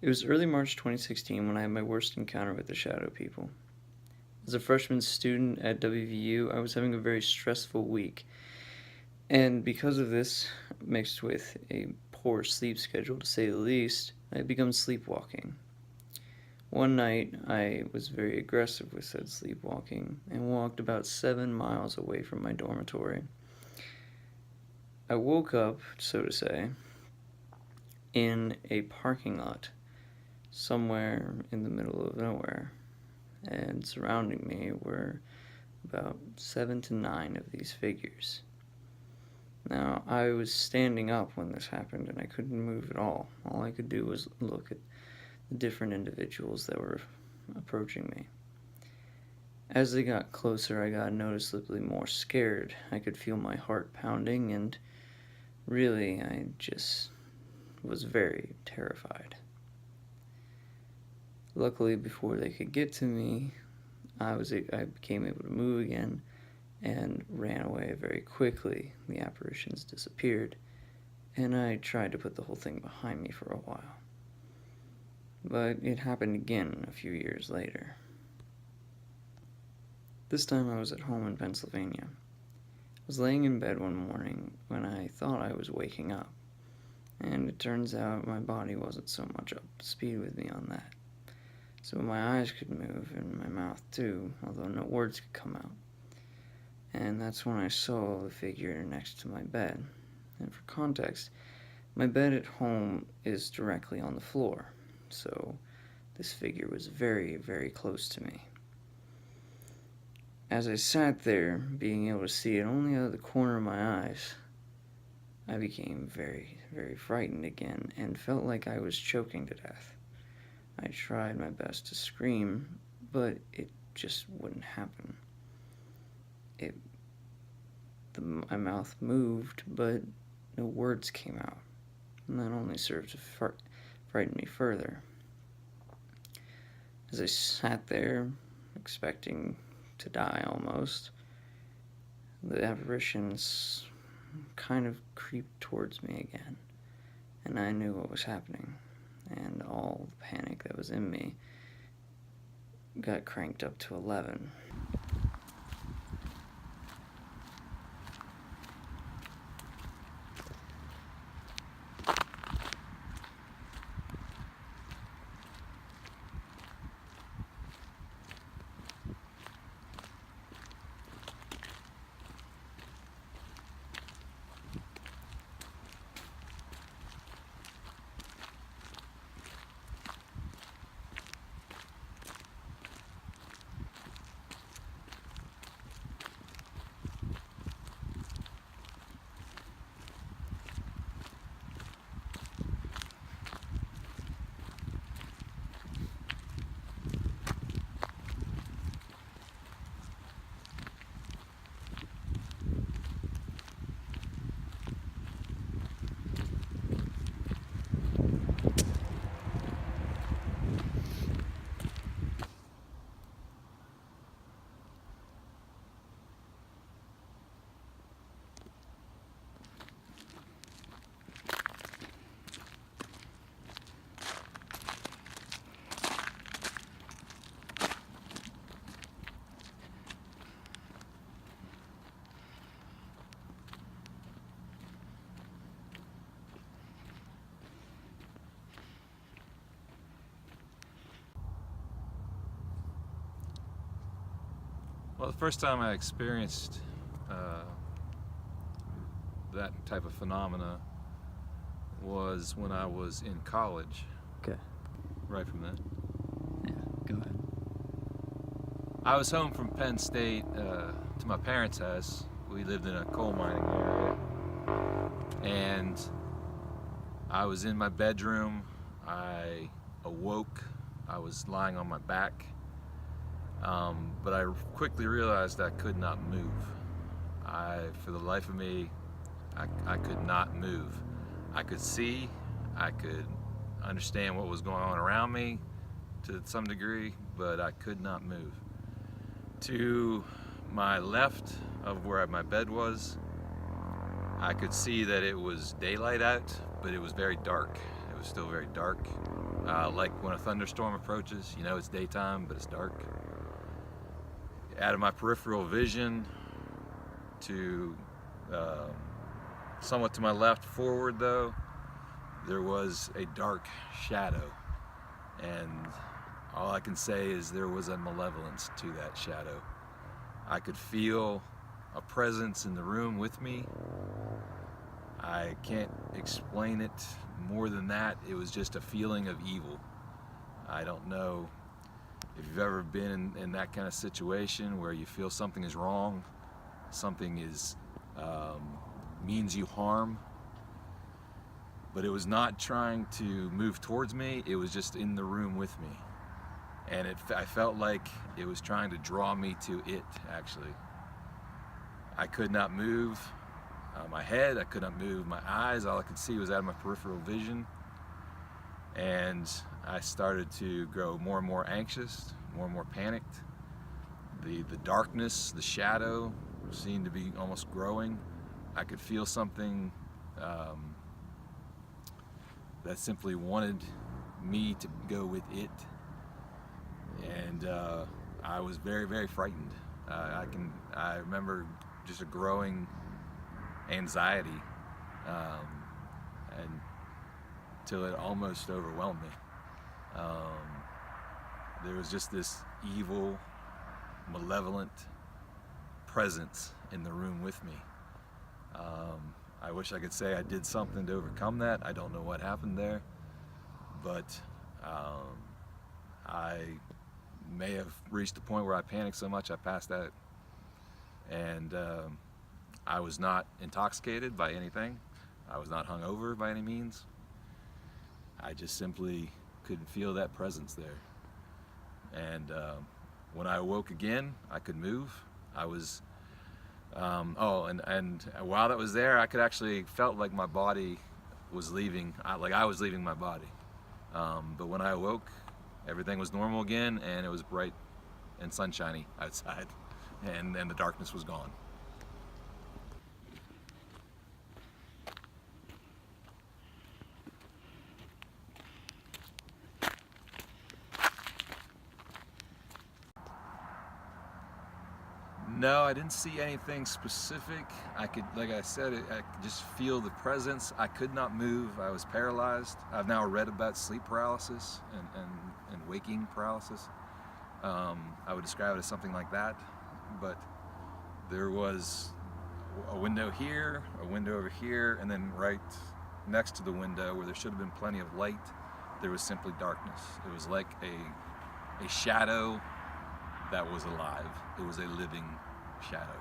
It was early March 2016 when I had my worst encounter with the shadow people. As a freshman student at WVU, I was having a very stressful week, and because of this, mixed with a poor sleep schedule to say the least, I had become sleepwalking. One night, I was very aggressive with said sleepwalking and walked about 7 miles away from my dormitory. I woke up, so to say, in a parking lot somewhere in the middle of nowhere, and surrounding me were about 7 to 9 of these figures. Now, I was standing up when this happened, and I couldn't move at all. All I could do was look at the different individuals that were approaching me. As they got closer, I got noticeably more scared. I could feel my heart pounding, and really, I just was very terrified. Luckily, before they could get to me, I became able to move again and ran away very quickly. The apparitions disappeared, and I tried to put the whole thing behind me for a while. But it happened again a few years later. This time I was at home in Pennsylvania. I was laying in bed one morning when I thought I was waking up, and it turns out my body wasn't so much up to speed with me on that. So my eyes could move, and my mouth too, although no words could come out. And that's when I saw the figure next to my bed. And for context, my bed at home is directly on the floor, so this figure was very, very close to me. As I sat there, being able to see it only out of the corner of my eyes, I became very, very frightened again and felt like I was choking to death. I tried my best to scream, but it just wouldn't happen. My mouth moved, but no words came out, and that only served to frighten me further. As I sat there, expecting to die almost, the apparitions kind of creeped towards me again, and I knew what was happening, and all the panic that was in me got cranked up to 11. Well, the first time I experienced that type of phenomena was when I was in college. Okay. Right from then. Yeah, go ahead. I was home from Penn State to my parents' house. We lived in a coal mining area. And I was in my bedroom. I awoke. I was lying on my back. But I quickly realized I could not move. For the life of me, I could not move. I could see, I could understand what was going on around me to some degree, but I could not move. To my left of where my bed was, I could see that it was daylight out, but it was very dark. It was still very dark. like when a thunderstorm approaches, you know it's daytime, but it's dark. Out of my peripheral vision to somewhat to my left forward though, there was a dark shadow, and all I can say is there was a malevolence to that shadow. I could feel a presence in the room with me. I can't explain it more than that. It was just a feeling of evil. I don't know if you've ever been in that kind of situation where you feel something is wrong, something is means you harm, but it was not trying to move towards me. It was just in the room with me, and I felt like it was trying to draw me to it. Actually, I could not move my head, I could not move my eyes. All I could see was out of my peripheral vision, and I started to grow more and more anxious, more and more panicked. The darkness, the shadow seemed to be almost growing. I could feel something that simply wanted me to go with it, and I was very, very frightened. I remember just a growing anxiety and till it almost overwhelmed me. There was just this evil, malevolent presence in the room with me. I wish I could say I did something to overcome that. I don't know what happened there, but I may have reached a point where I panicked so much I passed out. And I was not intoxicated by anything. I was not hungover by any means. I just simply couldn't feel that presence there. And when I awoke again, I could move. I was, and while that was there, I could actually felt like my body was leaving, like I was leaving my body. But when I awoke, everything was normal again, and it was bright and sunshiny outside, and the darkness was gone. No, I didn't see anything specific. I could, like I said, I could just feel the presence. I could not move. I was paralyzed. I've now read about sleep paralysis and waking paralysis. I would describe it as something like that. But there was a window here, a window over here, and then right next to the window where there should have been plenty of light, there was simply darkness. It was like a shadow that was alive. It was a living shadow.